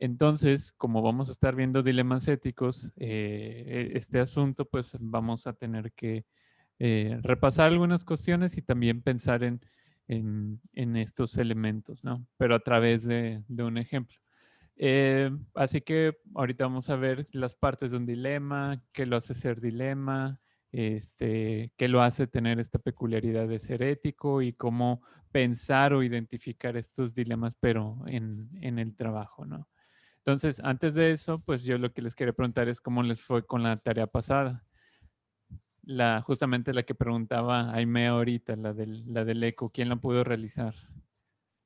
Entonces, como vamos a estar viendo dilemas éticos, este asunto, pues vamos a tener que repasar algunas cuestiones y también pensar en estos elementos, ¿no? Pero a través de un ejemplo. Así que ahorita vamos a ver las partes de un dilema, qué lo hace ser dilema, qué lo hace tener esta peculiaridad de ser ético y cómo pensar o identificar estos dilemas, pero en el trabajo, ¿no? Entonces, antes de eso, pues yo lo que les quería preguntar es cómo les fue con la tarea pasada. Justamente la que preguntaba Aimee ahorita, la del eco, ¿quién la pudo realizar?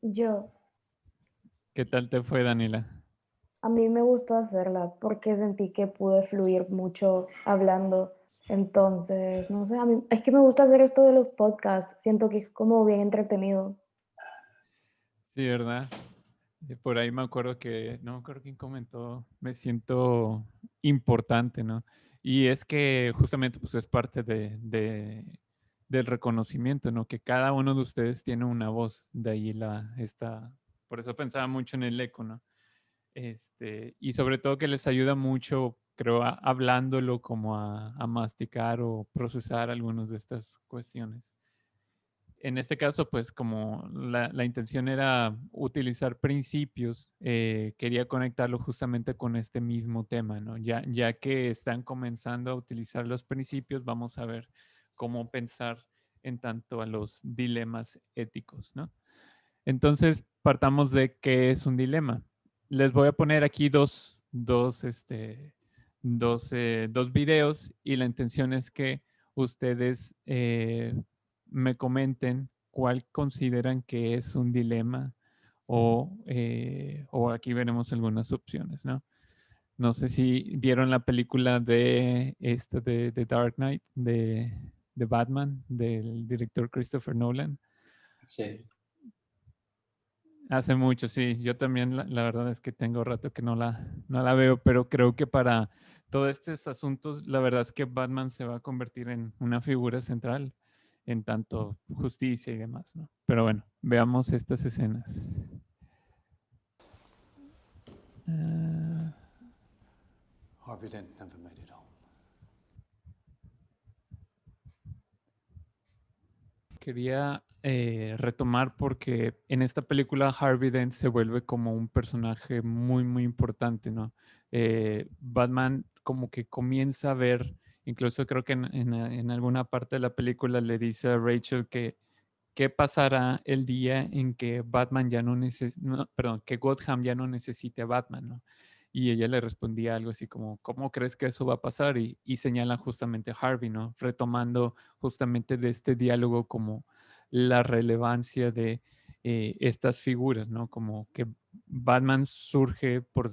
Yo, ¿Qué tal te fue, Daniela? a mí me gustó hacerla porque sentí que pude fluir mucho hablando. Entonces, no sé, a mí es que me gusta hacer esto de los podcasts. Siento que es como bien entretenido. Sí, ¿verdad? Por ahí me acuerdo que, no me acuerdo quién comentó, me siento importante, ¿no? Y es que justamente pues es parte del reconocimiento, ¿no? Que cada uno de ustedes tiene una voz, de ahí por eso pensaba mucho en el eco, ¿no? Y sobre todo que les ayuda mucho, creo, hablándolo como a masticar o procesar algunas de estas cuestiones. En este caso, pues como la intención era utilizar principios, quería conectarlo justamente con este mismo tema, ¿no? Ya que están comenzando a utilizar los principios, vamos a ver cómo pensar en tanto a los dilemas éticos, ¿no? Entonces, partamos de qué es un dilema. Les voy a poner aquí dos videos y la intención es que ustedes me comenten cuál consideran que es un dilema o aquí veremos algunas opciones, ¿no? No sé si vieron la película de Dark Knight, de Batman, del director Christopher Nolan. Sí. Hace mucho, sí. Yo también, la verdad es que tengo rato que no la veo, pero creo que para todos estos asuntos, la verdad es que Batman se va a convertir en una figura central en tanto justicia y demás, ¿no? Pero bueno, veamos estas escenas. Ah, Harvey Dent never made it home. quería retomar porque en esta película Harvey Dent se vuelve como un personaje muy, muy importante, ¿no? Batman como que comienza a ver, incluso creo que en alguna parte de la película le dice a Rachel que qué pasará el día en que Batman ya no perdón, que Gotham ya no necesite a Batman, ¿no? Y ella le respondía algo así como, ¿cómo crees que eso va a pasar? Y señalan justamente a Harvey, ¿no? Retomando justamente de este diálogo como la relevancia de estas figuras, ¿no? Como que Batman surge por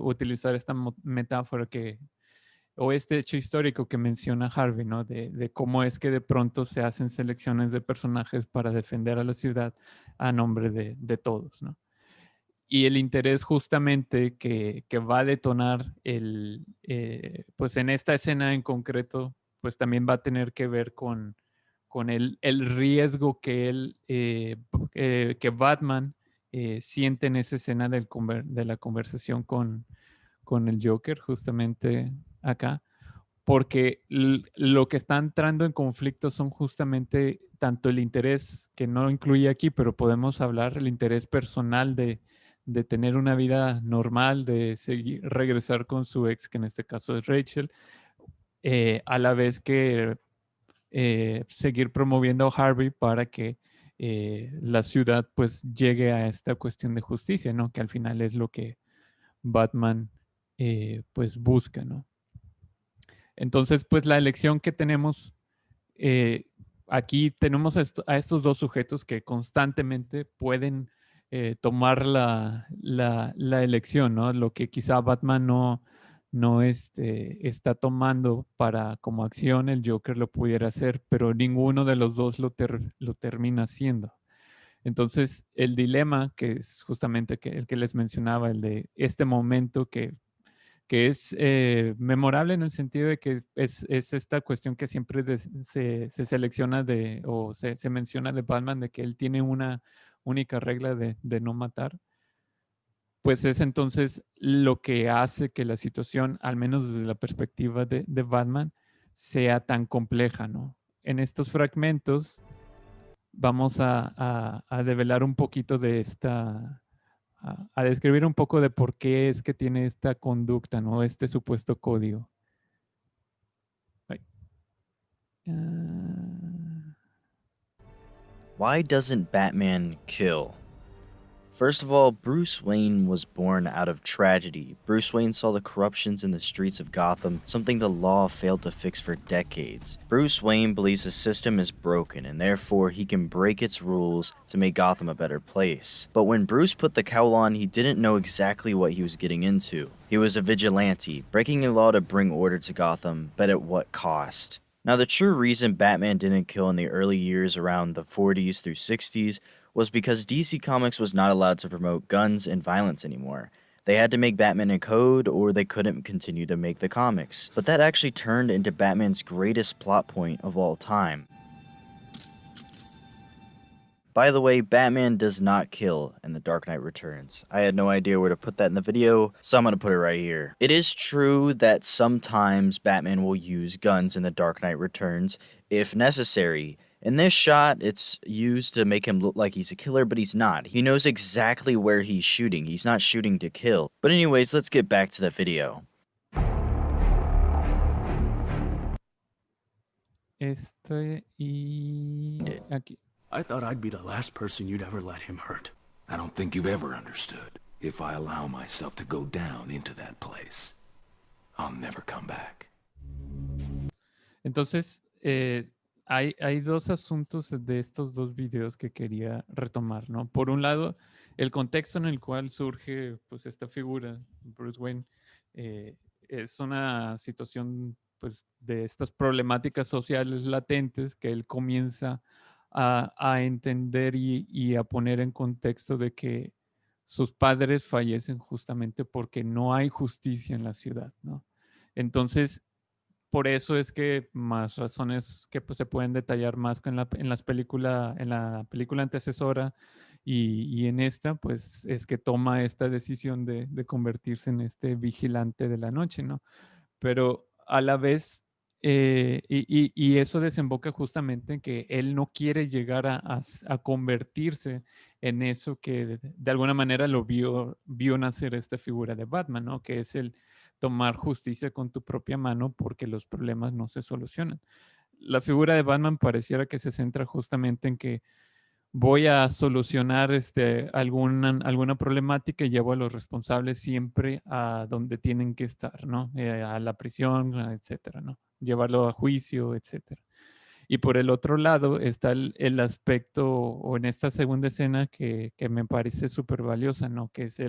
utilizar esta metáfora o este hecho histórico que menciona Harvey, ¿no? De cómo es que de pronto se hacen selecciones de personajes para defender a la ciudad a nombre de todos, ¿no? Y el interés justamente que va a detonar pues en esta escena en concreto, pues también va a tener que ver con el riesgo que Batman siente en esa escena de la conversación con el Joker, justamente acá, porque lo que está entrando en conflicto son justamente tanto el interés, que no incluye aquí, pero podemos hablar, el interés personal de tener una vida normal, de regresar con su ex, que en este caso es Rachel, a la vez que seguir promoviendo a Harvey para que la ciudad pues llegue a esta cuestión de justicia, ¿no? Que al final es lo que Batman pues busca, ¿no? Entonces, pues la elección que tenemos eh, aquí tenemos a estos dos sujetos que constantemente pueden tomar la elección, ¿no? Lo que quizá Batman no está tomando para como acción, el Joker lo pudiera hacer, pero ninguno de los dos lo termina haciendo. Entonces, el dilema, que es justamente el que les mencionaba, el de este momento que es memorable en el sentido de que es esta cuestión que siempre se selecciona o se menciona de Batman, de que él tiene una única regla de no matar. pues es entonces lo que hace que la situación, al menos desde la perspectiva de Batman, sea tan compleja, ¿no? En estos fragmentos vamos a develar un poquito de a describir un poco de por qué es que tiene esta conducta, ¿no? Este supuesto código. Ay. Why doesn't Batman kill? First of all, Bruce Wayne was born out of tragedy. Bruce Wayne saw the corruptions in the streets of Gotham, something the law failed to fix for decades. Bruce Wayne believes the system is broken, and therefore he can break its rules to make Gotham a better place. But when Bruce put the cowl on, he didn't know exactly what he was getting into. He was a vigilante, breaking a law to bring order to Gotham, but at what cost? Now, the true reason Batman didn't kill in the early years around the 40s through 60s was because DC Comics was not allowed to promote guns and violence anymore. They had to make Batman a code or they couldn't continue to make the comics. But that actually turned into Batman's greatest plot point of all time. By the way, Batman does not kill in The Dark Knight Returns. I had no idea where to put that in the video, so I'm going to put it right here. It is true that sometimes Batman will use guns in The Dark Knight Returns if necessary. In this shot, it's used to make him look like he's a killer, but he's not. He knows exactly where he's shooting. He's not shooting to kill. But anyways, let's get back to the video. Aquí. I thought I'd be the last person you'd ever let him hurt. I don't think you've ever understood. If I allow myself to go down into that place, I'll never come back. Entonces, hay dos asuntos de estos dos videos que quería retomar, ¿no? Por un lado, el contexto en el cual surge pues esta figura, Bruce Wayne, es una situación pues de estas problemáticas sociales latentes que él comienza a entender y a poner en contexto de que sus padres fallecen justamente porque no hay justicia en la ciudad, ¿no? Entonces, por eso es que más razones que pues, se pueden detallar más en la película, en la película antecesora y en esta, pues es que toma esta decisión de convertirse en este vigilante de la noche, ¿no? Pero a la vez, y eso desemboca justamente en que él no quiere llegar a convertirse en eso que de alguna manera lo vio nacer esta figura de Batman, ¿no? Que es el tomar justicia con tu propia mano porque los problemas no se solucionan. La figura de Batman pareciera que se centra justamente en que voy a solucionar alguna problemática y llevo a los responsables siempre a donde tienen que estar, ¿no? A la prisión, etcétera, ¿no? Llevarlo a juicio, etcétera. Y por el otro lado está el aspecto, o en esta segunda escena que me parece súper valiosa, ¿no? Que es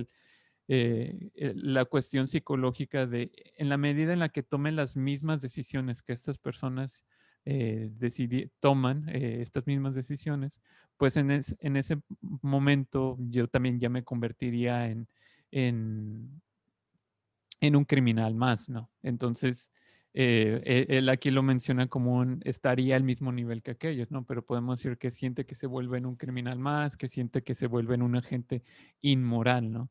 la cuestión psicológica de, en la medida en la que tomen las mismas decisiones que estas personas toman, estas mismas decisiones, pues en ese momento yo también ya me convertiría en, en un criminal más, ¿no? Entonces, él aquí lo menciona como estaría al mismo nivel que aquellos, ¿no? Pero podemos decir que siente que se vuelve en un criminal más, que siente que se vuelve en un agente inmoral, ¿no?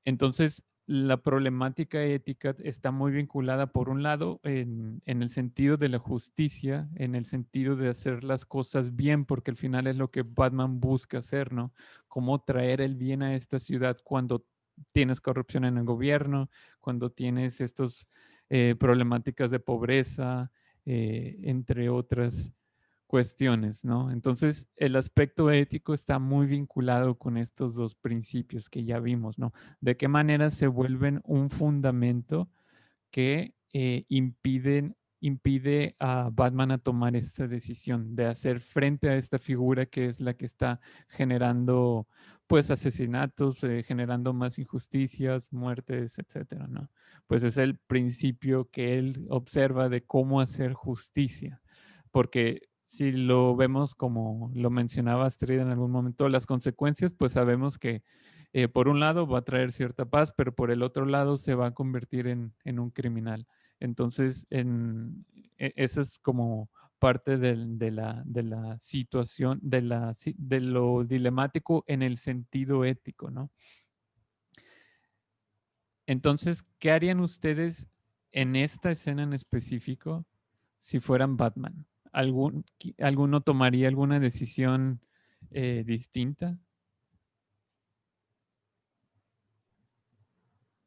Entonces, la problemática ética está muy vinculada, por un lado, en el sentido de la justicia, en el sentido de hacer las cosas bien, porque al final es lo que Batman busca hacer, ¿no? Cómo traer el bien a esta ciudad cuando tienes corrupción en el gobierno, cuando tienes estas problemáticas de pobreza, entre otras cuestiones, ¿no? Entonces, el aspecto ético está muy vinculado con estos dos principios que ya vimos, ¿no? De qué manera se vuelven un fundamento que impide a Batman a tomar esta decisión de hacer frente a esta figura que es la que está generando, pues, asesinatos, generando más injusticias, muertes, etcétera, ¿no? Pues es el principio que él observa de cómo hacer justicia, porque si lo vemos como lo mencionaba Astrid en algún momento, las consecuencias, pues sabemos que por un lado va a traer cierta paz, pero por el otro lado se va a convertir en un criminal. Entonces, esa es como parte de la situación, de lo dilemático en el sentido ético, ¿no? Entonces, ¿qué harían ustedes en esta escena en específico si fueran Batman? ¿Alguno tomaría alguna decisión distinta?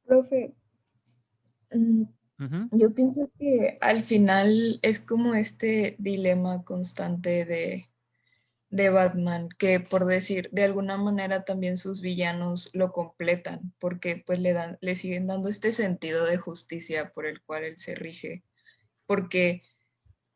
Profe, mm, Ujú. yo pienso que al final es como este dilema constante de Batman, que por decir, de alguna manera también sus villanos lo completan, porque pues le siguen dando este sentido de justicia por el cual él se rige, porque,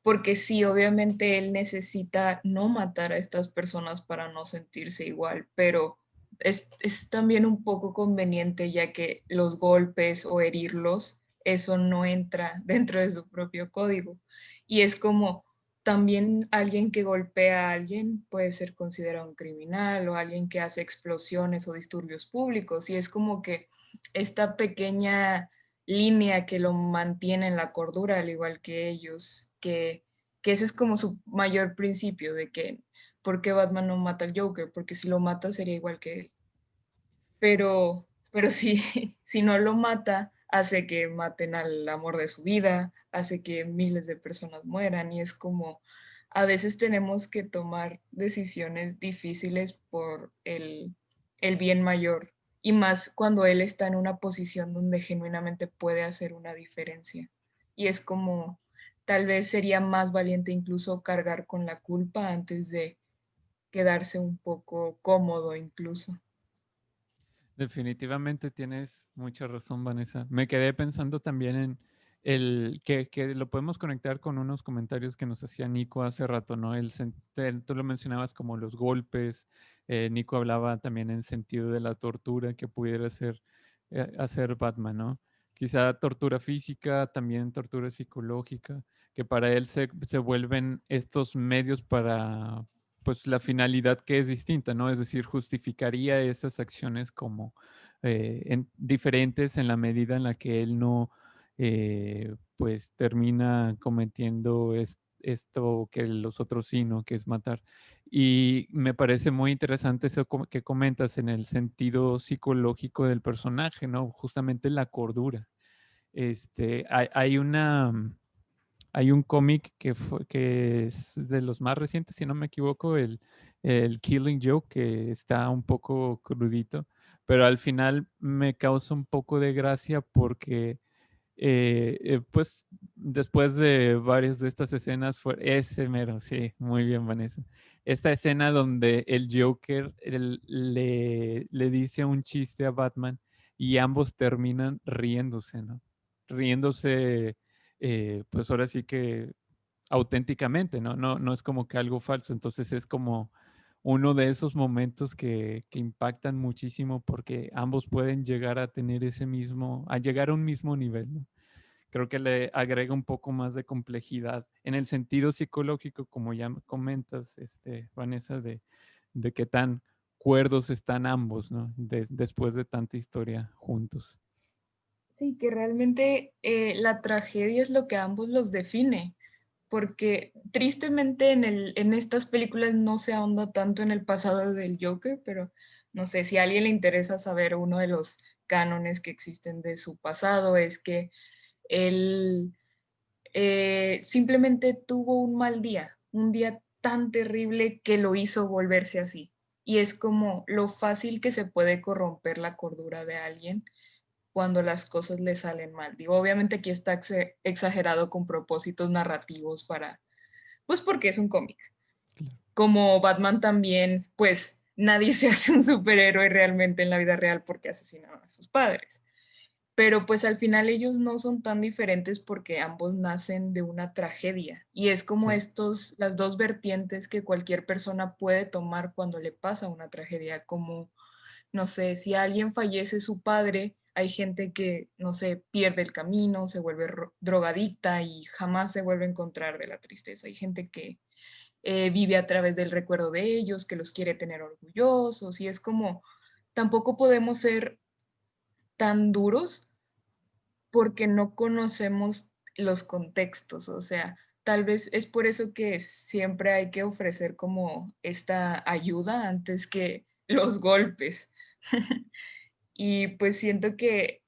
porque sí, obviamente él necesita no matar a estas personas para no sentirse igual, pero es también un poco conveniente ya que los golpes o herirlos, eso no entra dentro de su propio código. Y es como también alguien que golpea a alguien puede ser considerado un criminal o alguien que hace explosiones o disturbios públicos. Y es como que esta pequeña línea que lo mantiene en la cordura, al igual que ellos, que ese es como su mayor principio de que, ¿por qué Batman no mata al Joker? Porque si lo mata sería igual que él. Pero si, si no lo mata, hace que maten al amor de su vida, hace que miles de personas mueran y es como, a veces tenemos que tomar decisiones difíciles por el bien mayor y más cuando él está en una posición donde genuinamente puede hacer una diferencia. Y es como, tal vez sería más valiente incluso cargar con la culpa antes de quedarse un poco cómodo incluso. Definitivamente tienes mucha razón, Vanessa. Me quedé pensando también en el que lo podemos conectar con unos comentarios que nos hacía Nico hace rato, ¿no? Tú lo mencionabas como los golpes. Nico hablaba también en sentido de la tortura que pudiera hacer Batman, ¿no? Quizá tortura física, también tortura psicológica, que para él se vuelven estos medios para, pues, la finalidad que es distinta, ¿no? Es decir, justificaría esas acciones como diferentes en la medida en la que él no, pues, termina cometiendo esto que los otros sí, ¿no? Que es matar. Y me parece muy interesante eso que comentas en el sentido psicológico del personaje, ¿no? Justamente la cordura. Hay hay un cómic que es de los más recientes, si no me equivoco, el Killing Joke, que está un poco crudito, pero al final me causa un poco de gracia porque, pues, después de varias de estas escenas, fue ese mero, sí, muy bien, Vanessa. Esta escena donde el Joker le dice un chiste a Batman y ambos terminan riéndose, ¿no? Riéndose, pues ahora sí que auténticamente, ¿no? No es como que algo falso. Entonces es como uno de esos momentos que impactan muchísimo porque ambos pueden llegar a tener a llegar a un mismo nivel, ¿no? Creo que le agrega un poco más de complejidad en el sentido psicológico, como ya comentas, Vanessa, de qué tan cuerdos están ambos, ¿no? Después de tanta historia juntos. Sí, que realmente la tragedia es lo que a ambos los define, porque tristemente en estas películas no se ahonda tanto en el pasado del Joker, pero no sé, si a alguien le interesa saber uno de los cánones que existen de su pasado, es que él simplemente tuvo un mal día, un día tan terrible que lo hizo volverse así. Y es como lo fácil que se puede corromper la cordura de alguien cuando las cosas le salen mal. Digo, obviamente aquí está exagerado con propósitos narrativos para, pues porque es un cómic. Claro. Como Batman también, pues nadie se hace un superhéroe realmente en la vida real porque asesinaron a sus padres. Pero pues al final ellos no son tan diferentes porque ambos nacen de una tragedia. Y es como Sí. las dos vertientes que cualquier persona puede tomar cuando le pasa una tragedia, como no sé, si alguien fallece su padre, hay gente que, no sé, pierde el camino, se vuelve drogadicta y jamás se vuelve a encontrar de la tristeza. Hay gente que vive a través del recuerdo de ellos, que los quiere tener orgullosos y es como, tampoco podemos ser tan duros porque no conocemos los contextos, o sea, tal vez es por eso que siempre hay que ofrecer como esta ayuda antes que los golpes. Y pues siento que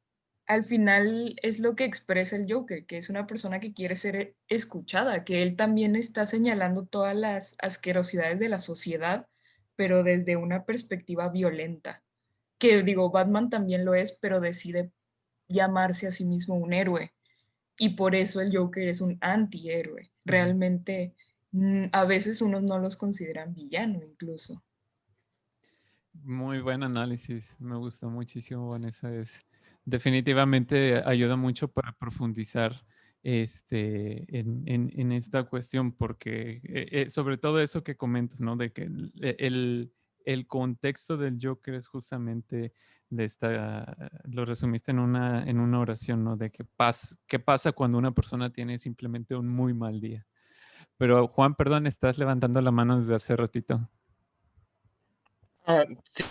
al final es lo que expresa el Joker, que es una persona que quiere ser escuchada, que él también está señalando todas las asquerosidades de la sociedad, pero desde una perspectiva violenta. Que digo, Batman también lo es, pero decide llamarse a sí mismo un héroe. Y por eso el Joker es un antihéroe. Realmente, a veces unos no los consideran villano incluso. Muy buen análisis, me gustó muchísimo, Vanessa. Definitivamente ayuda mucho para profundizar en esta cuestión, porque sobre todo eso que comentas, ¿no? De que el contexto del Joker es justamente lo resumiste en una oración, ¿no? De qué pasa cuando una persona tiene simplemente un muy mal día. Pero Juan, perdón, estás levantando la mano desde hace ratito. Sí,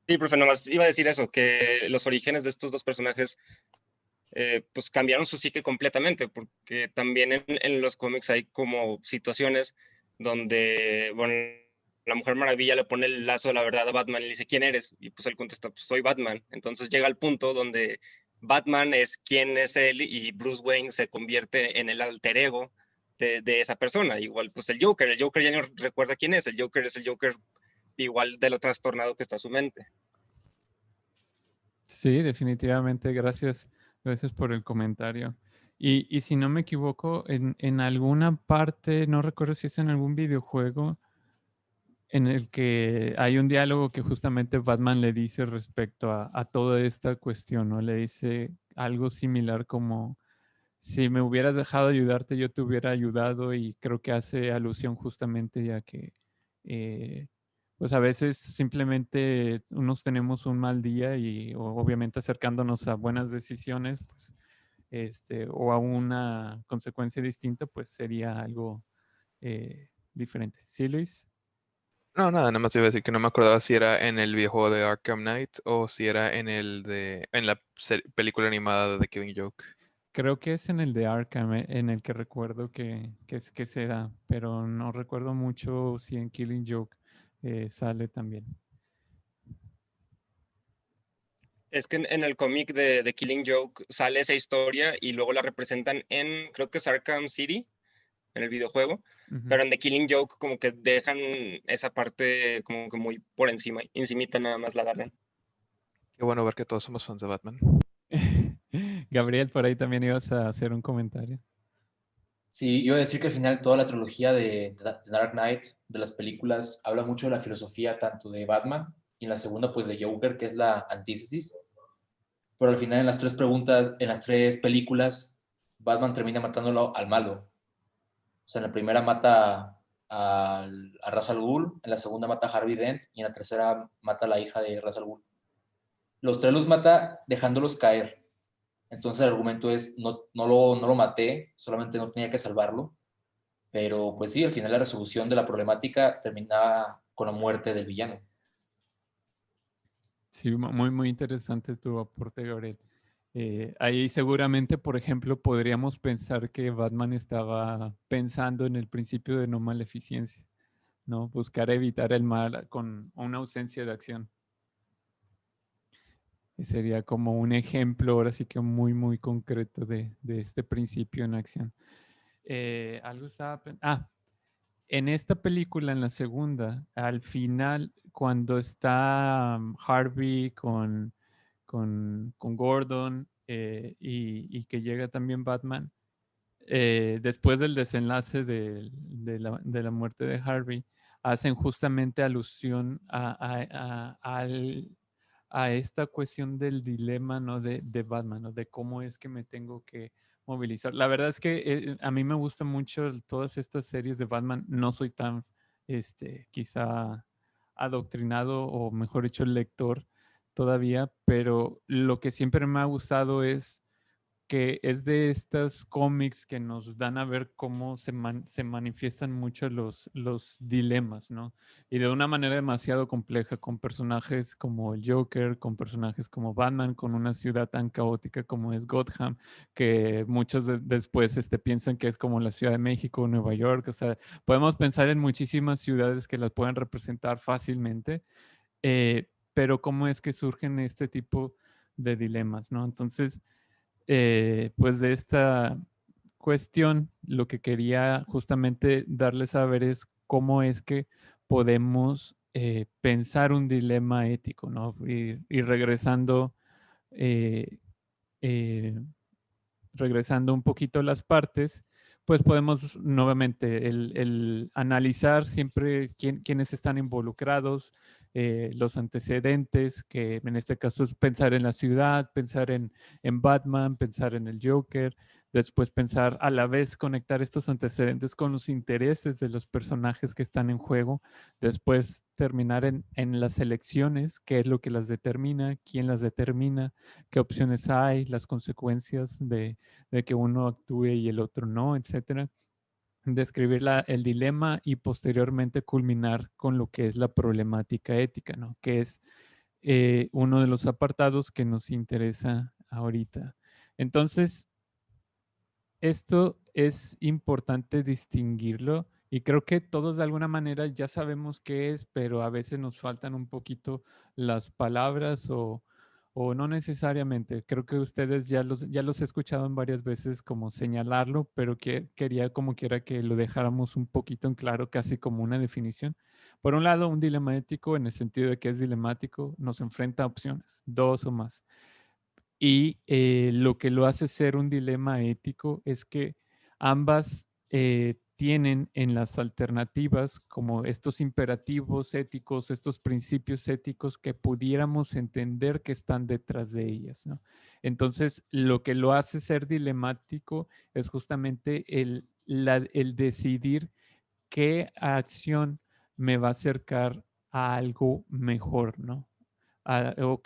sí, profe, nomás iba a decir eso, que los orígenes de estos dos personajes pues cambiaron su psique completamente, porque también en los cómics hay como situaciones donde, bueno, la Mujer Maravilla le pone el lazo de la verdad a Batman y le dice, ¿quién eres? Y pues él contesta, pues soy Batman. Entonces llega al punto donde Batman es quien es él y Bruce Wayne se convierte en el alter ego de esa persona. Igual, pues el Joker ya no recuerda quién es el Joker igual de lo trastornado que está su mente. Sí, definitivamente. Gracias por el comentario. Y si no me equivoco, en alguna parte, no recuerdo si es en algún videojuego, en el que hay un diálogo que justamente Batman le dice respecto a toda esta cuestión, ¿no? Le dice algo similar como, si me hubieras dejado ayudarte, yo te hubiera ayudado, y creo que hace alusión justamente ya que pues a veces simplemente unos tenemos un mal día y obviamente acercándonos a buenas decisiones, pues o a una consecuencia distinta, pues sería algo diferente. ¿Sí, Luis? No, nada más iba a decir que no me acordaba si era en el videojuego de Arkham Knight o si era en la película animada de The Killing Joke. Creo que es en el de Arkham, en el que recuerdo que se da, pero no recuerdo mucho si en Killing Joke sale también. Es que en el cómic de Killing Joke sale esa historia y luego la representan creo que es Arkham City, en el videojuego, pero en The Killing Joke como que dejan esa parte como que muy por encimita nada más la agarran. Qué bueno ver que todos somos fans de Batman. Gabriel, por ahí también ibas a hacer un comentario. Sí, iba a decir que al final toda la trilogía de Dark Knight, de las películas, habla mucho de la filosofía tanto de Batman y en la segunda pues de Joker, que es la antítesis. Pero al final en las tres películas, Batman termina matándolo al malo. O sea, en la primera mata a Ra's al Ghul, en la segunda mata a Harvey Dent y en la tercera mata a la hija de Ra's al Ghul. Los tres los mata dejándolos caer. Entonces el argumento es, no lo maté, solamente no tenía que salvarlo. Pero pues sí, al final la resolución de la problemática terminaba con la muerte del villano. Sí, muy, muy interesante tu aporte, Gabriel. Ahí seguramente, por ejemplo, podríamos pensar que Batman estaba pensando en el principio de no maleficencia, ¿no? Buscar evitar el mal con una ausencia de acción. Y sería como un ejemplo, ahora sí que muy, muy concreto de este principio en acción. Algo estaba en esta película, en la segunda, al final, cuando está Harvey con Gordon y que llega también Batman, después del desenlace de la muerte de Harvey, hacen justamente alusión a esta cuestión del dilema, ¿no? de Batman, ¿no? De cómo es que me tengo que movilizar. La verdad es que a mí me gustan mucho todas estas series de Batman. No soy tan, quizá adoctrinado o mejor dicho, lector todavía, pero lo que siempre me ha gustado es que es de estas cómics que nos dan a ver cómo se manifiestan mucho los dilemas, ¿no? Y de una manera demasiado compleja, con personajes como el Joker, con personajes como Batman, con una ciudad tan caótica como es Gotham, que muchos después piensan que es como la Ciudad de México o Nueva York. O sea, podemos pensar en muchísimas ciudades que las pueden representar fácilmente, pero cómo es que surgen este tipo de dilemas, ¿no? Entonces, pues de esta cuestión, lo que quería justamente darles a ver es cómo es que podemos pensar un dilema ético, ¿no? Y regresando, eh, eh, regresando un poquito las partes, pues podemos nuevamente el analizar siempre quiénes están involucrados, los antecedentes, que en este caso es pensar en la ciudad, pensar en Batman, pensar en el Joker, después pensar a la vez conectar estos antecedentes con los intereses de los personajes que están en juego, después terminar en las elecciones, qué es lo que las determina, quién las determina, qué opciones hay, las consecuencias de que uno actúe y el otro no, etcétera. Describir el dilema y posteriormente culminar con lo que es la problemática ética, ¿no? Que es uno de los apartados que nos interesa ahorita. Entonces, esto es importante distinguirlo y creo que todos de alguna manera ya sabemos qué es, pero a veces nos faltan un poquito las palabras o no necesariamente. Creo que ustedes ya los he escuchado en varias veces como señalarlo, pero quería como quiera que lo dejáramos un poquito en claro, casi como una definición. Por un lado, un dilema ético en el sentido de que es dilemático, nos enfrenta a opciones, dos o más. Y lo que lo hace ser un dilema ético es que ambas tienen en las alternativas como estos imperativos éticos, estos principios éticos que pudiéramos entender que están detrás de ellas, ¿no? Entonces, lo que lo hace ser dilemático es justamente el decidir qué acción me va a acercar a algo mejor, ¿no? O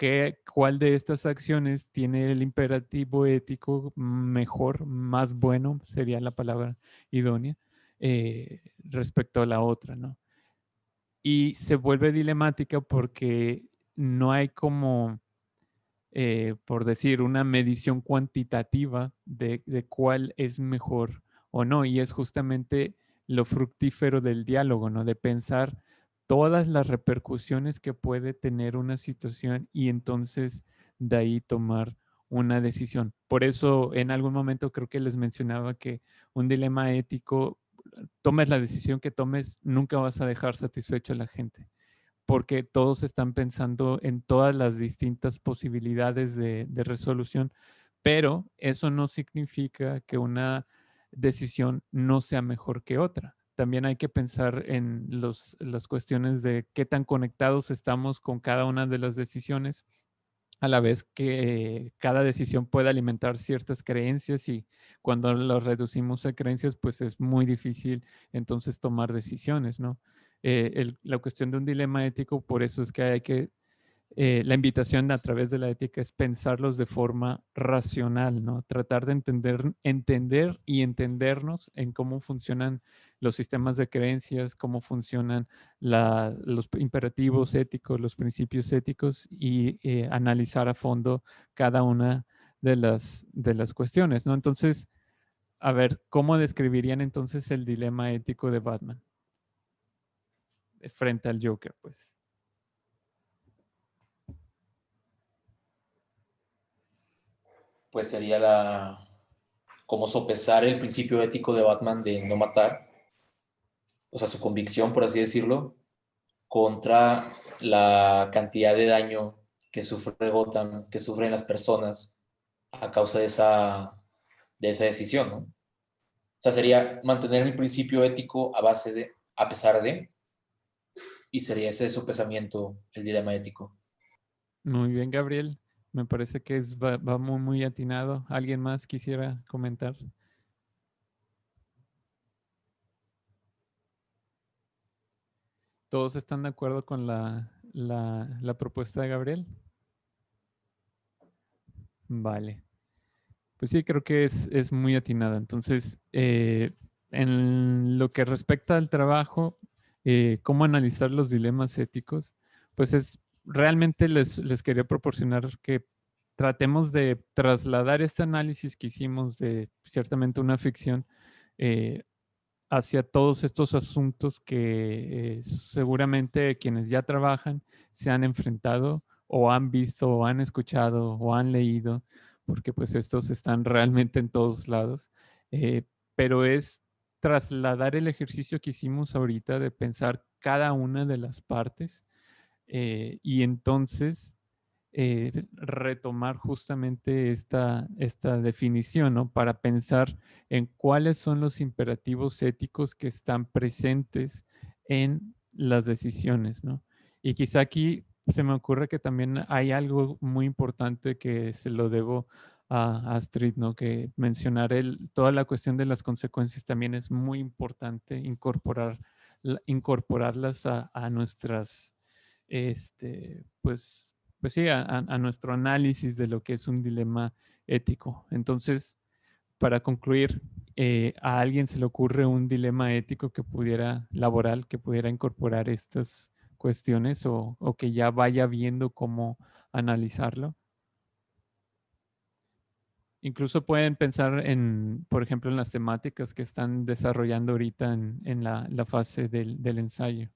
cuál de estas acciones tiene el imperativo ético mejor, más bueno, sería la palabra idónea, respecto a la otra, ¿no? Y se vuelve dilemática porque no hay como, por decir, una medición cuantitativa de cuál es mejor o no. Y es justamente lo fructífero del diálogo, ¿no? De pensar todas las repercusiones que puede tener una situación y entonces de ahí tomar una decisión. Por eso en algún momento creo que les mencionaba que un dilema ético, tomes la decisión que tomes, nunca vas a dejar satisfecho a la gente, porque todos están pensando en todas las distintas posibilidades de resolución, pero eso no significa que una decisión no sea mejor que otra. También hay que pensar en las cuestiones de qué tan conectados estamos con cada una de las decisiones, a la vez que cada decisión puede alimentar ciertas creencias y cuando lo reducimos a creencias, pues es muy difícil entonces tomar decisiones, ¿no? La cuestión de un dilema ético, por eso es que hay que la invitación a través de la ética es pensarlos de forma racional, ¿no? Tratar de entender y entendernos en cómo funcionan los sistemas de creencias, cómo funcionan los imperativos éticos, los principios éticos y analizar a fondo cada una de las cuestiones, ¿no? Entonces, a ver, ¿cómo describirían entonces el dilema ético de Batman frente al Joker, pues? Pues sería como sopesar el principio ético de Batman de no matar, o sea, su convicción, por así decirlo, contra la cantidad de daño que sufre Gotham, que sufren las personas a causa de esa decisión, ¿no? O sea, sería mantener mi principio ético a base de, a pesar de, y sería ese sopesamiento el dilema ético. Muy bien, Gabriel. Me parece que va muy, muy atinado. ¿Alguien más quisiera comentar? ¿Todos están de acuerdo con la propuesta de Gabriel? Vale. Pues sí, creo que es muy atinada. Entonces, en lo que respecta al trabajo, cómo analizar los dilemas éticos, pues realmente les quería proporcionar que tratemos de trasladar este análisis que hicimos de ciertamente una ficción hacia todos estos asuntos que seguramente quienes ya trabajan se han enfrentado o han visto o han escuchado o han leído, porque pues estos están realmente en todos lados, pero es trasladar el ejercicio que hicimos ahorita de pensar cada una de las partes y entonces retomar justamente esta definición, ¿no? Para pensar en cuáles son los imperativos éticos que están presentes en las decisiones, ¿no? Y quizá aquí se me ocurre que también hay algo muy importante que se lo debo a Astrid, ¿no? Que mencionar toda la cuestión de las consecuencias también es muy importante incorporarlas a nuestras, pues sí, a nuestro análisis de lo que es un dilema ético. Entonces, para concluir, ¿a alguien se le ocurre un dilema ético laboral, que pudiera incorporar estas cuestiones o que ya vaya viendo cómo analizarlo? Incluso pueden pensar por ejemplo, en las temáticas que están desarrollando ahorita en la fase del ensayo.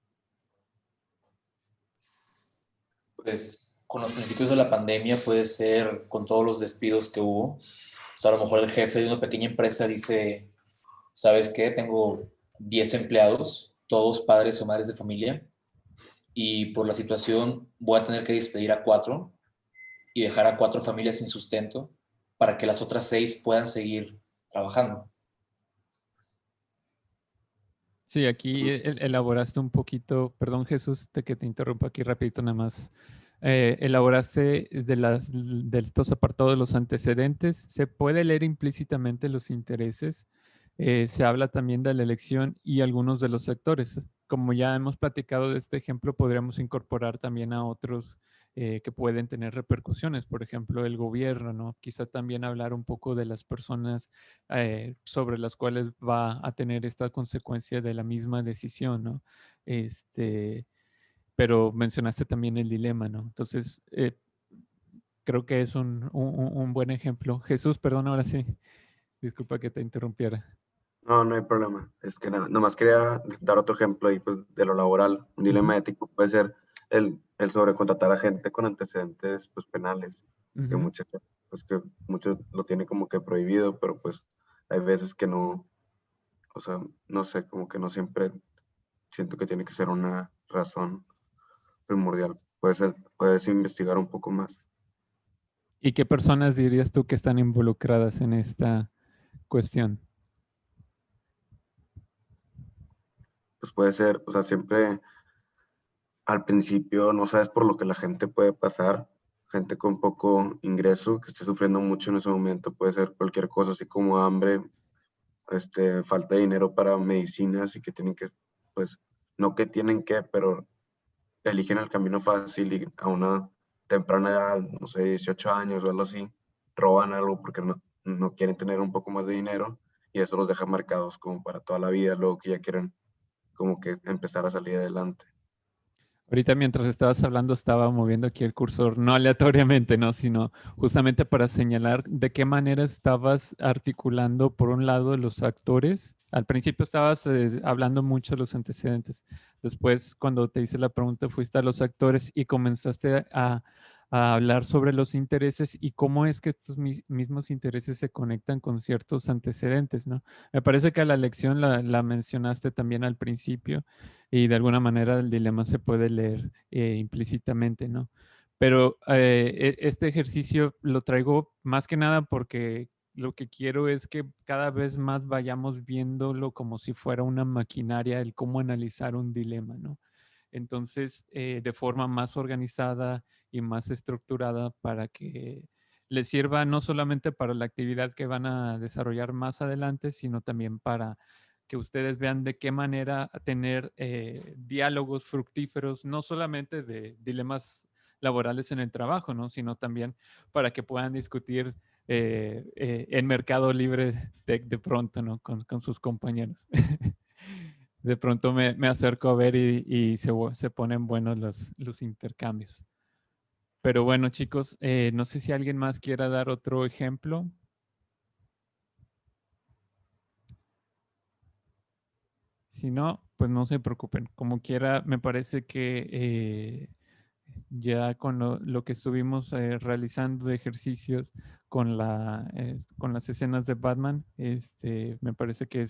Pues con los principios de la pandemia puede ser con todos los despidos que hubo. O sea, a lo mejor el jefe de una pequeña empresa dice, ¿sabes qué? Tengo 10 empleados, todos padres o madres de familia, y por la situación voy a tener que despedir a 4 y dejar a 4 familias sin sustento para que las otras 6 puedan seguir trabajando. Sí, aquí elaboraste un poquito, perdón Jesús, que te interrumpo aquí rapidito nada más. Elaboraste de estos apartados de los antecedentes. Se puede leer implícitamente los intereses. Se habla también de la elección y algunos de los actores. Como ya hemos platicado de este ejemplo, podríamos incorporar también a otros que pueden tener repercusiones. Por ejemplo, el gobierno, ¿no? Quizá también hablar un poco de las personas sobre las cuales va a tener esta consecuencia de la misma decisión, ¿no? Pero mencionaste también el dilema, ¿no? Entonces, creo que es un buen ejemplo. Jesús, perdón, ahora sí. Disculpa que te interrumpiera. No, no hay problema. Es que nomás quería dar otro ejemplo ahí, pues, de lo laboral. Un dilema ético puede ser el sobrecontratar a gente con antecedentes, pues, penales, que Ujú. muchos lo tienen como que prohibido, pero pues hay veces que no, o sea, no sé, como que no siempre siento que tiene que ser una razón primordial. Puedes investigar un poco más. ¿Y qué personas dirías tú que están involucradas en esta cuestión? Pues puede ser, o sea, siempre al principio no sabes por lo que la gente puede pasar, gente con poco ingreso que esté sufriendo mucho en ese momento, puede ser cualquier cosa, así como hambre, falta de dinero para medicinas y que tienen que, pues, no que tienen que, pero eligen el camino fácil y a una temprana edad, no sé, 18 años o algo así, roban algo porque no quieren tener un poco más de dinero y eso los deja marcados como para toda la vida, luego que ya quieren como que empezar a salir adelante. Ahorita mientras estabas hablando estaba moviendo aquí el cursor, no aleatoriamente, ¿no? Sino justamente para señalar de qué manera estabas articulando, por un lado, los actores. Al principio estabas hablando mucho de los antecedentes. Después, cuando te hice la pregunta, fuiste a los actores y comenzaste a hablar sobre los intereses y cómo es que estos mismos intereses se conectan con ciertos antecedentes, ¿no? Me parece que la lección la mencionaste también al principio y de alguna manera el dilema se puede leer implícitamente, ¿no? Pero este ejercicio lo traigo más que nada porque lo que quiero es que cada vez más vayamos viéndolo como si fuera una maquinaria, el cómo analizar un dilema, ¿no? Entonces, de forma más organizada y más estructurada para que les sirva no solamente para la actividad que van a desarrollar más adelante, sino también para que ustedes vean de qué manera tener diálogos fructíferos, no solamente de dilemas laborales en el trabajo, ¿no? Sino también para que puedan discutir en mercado libre de pronto, ¿no? Con sus compañeros. De pronto me acerco a ver y se ponen buenos los intercambios. Pero bueno, chicos, no sé si alguien más quiera dar otro ejemplo. Si no, pues no se preocupen. Como quiera, me parece que ya con lo que estuvimos realizando de ejercicios con las escenas de Batman, me parece que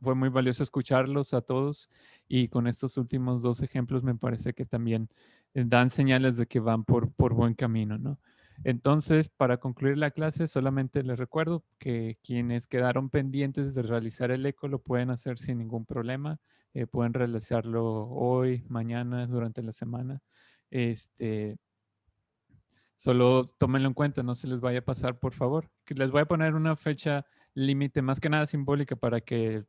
fue muy valioso escucharlos a todos, y con estos últimos 2 ejemplos me parece que también dan señales de que van por buen camino, ¿no? Entonces, para concluir la clase, solamente les recuerdo que quienes quedaron pendientes de realizar el eco lo pueden hacer sin ningún problema. Pueden realizarlo hoy, mañana, durante la semana. Solo tómenlo en cuenta, no se les vaya a pasar, por favor. Que les voy a poner una fecha límite, más que nada simbólica, para que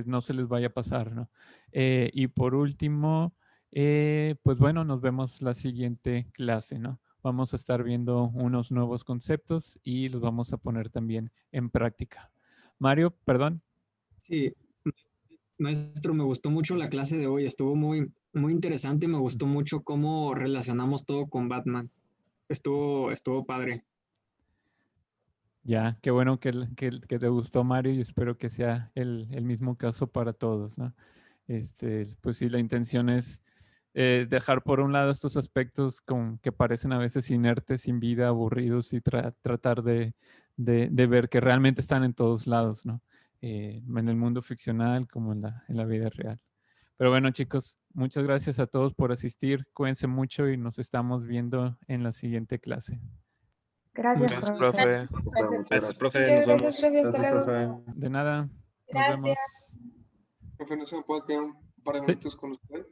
no se les vaya a pasar, ¿no? Y por último, pues bueno, nos vemos la siguiente clase, ¿no? Vamos a estar viendo unos nuevos conceptos y los vamos a poner también en práctica. Mario, perdón. Sí, maestro, me gustó mucho la clase de hoy, estuvo muy, muy interesante y me gustó mucho cómo relacionamos todo con Batman. Estuvo padre. Ya, qué bueno que te gustó, Mario, y espero que sea el mismo caso para todos, ¿no? Pues sí, la intención es dejar por un lado estos aspectos que parecen a veces inertes, sin vida, aburridos, y tratar de ver que realmente están en todos lados, ¿no? En el mundo ficcional como en la vida real. Pero bueno, chicos, muchas gracias a todos por asistir. Cuídense mucho y nos estamos viendo en la siguiente clase. Gracias, Gracias, profe. profe. Muchas gracias. Profe, Muchas nos gracias, vemos. profe. Hasta Gracias, luego. profe. De nada. Nos Gracias. vemos. Profe, ¿no se me puede quedar un par de Sí. minutos con usted?